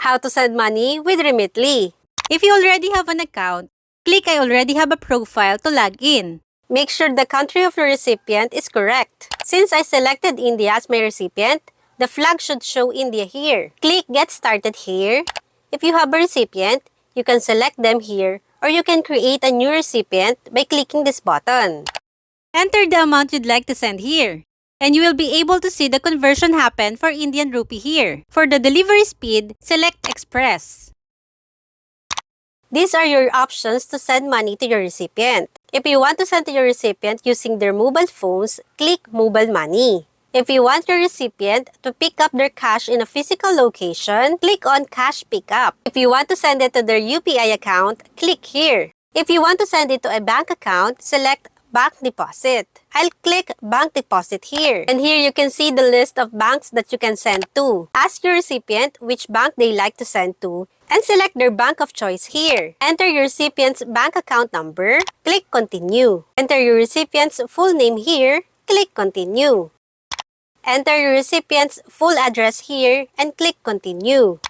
How to send money with Remitly. If you already have an account, click I already have a profile to log in. Make sure the country of your recipient is correct. Since I selected India as my recipient, the flag should show India here. Click Get Started here. If you have a recipient, you can select them here or you can create a new recipient by clicking this button. Enter the amount you'd like to send here, and you will be able to see the conversion happen for Indian rupee here. For the delivery speed, select Express. These are your options to send money to your recipient. If you want to send to your recipient using their mobile phones, click Mobile Money. If you want your recipient to pick up their cash in a physical location, click on Cash Pickup. If you want to send it to their UPI account, click here. If you want to send it to a bank account, select Bank Deposit. I'll click Bank Deposit here. And here you can see the list of banks that you can send to. Ask your recipient which bank they like to send to and select their bank of choice here. Enter your recipient's bank account number, click Continue. Enter your recipient's full name here, click Continue. Enter your recipient's full address here and click Continue.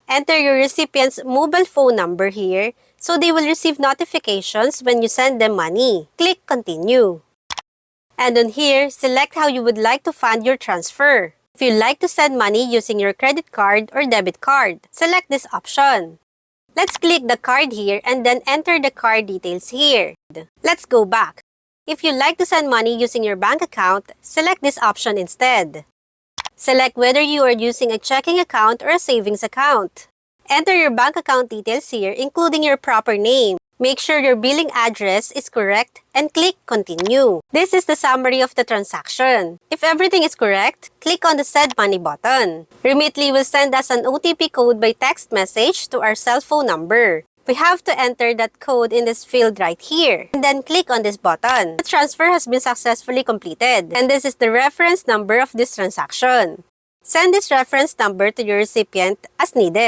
Enter your recipient's mobile phone number here so they will receive notifications when you send them money. Click Continue. And on here, select how you would like to fund your transfer. If you like to send money using your credit card or debit card, select this option. Let's click the card here and then enter the card details here. Let's go back. If you like to send money using your bank account, select this option instead. Select whether you are using a checking account or a savings account. Enter your bank account details here, including your proper name. Make sure your billing address is correct and click Continue. This is the summary of the transaction. If everything is correct, click on the Send Money button. Remitly will send us an OTP code by text message to our cell phone number. We have to enter that code in this field right here, and then click on this button. The transfer has been successfully completed, and this is the reference number of this transaction. Send this reference number to your recipient as needed.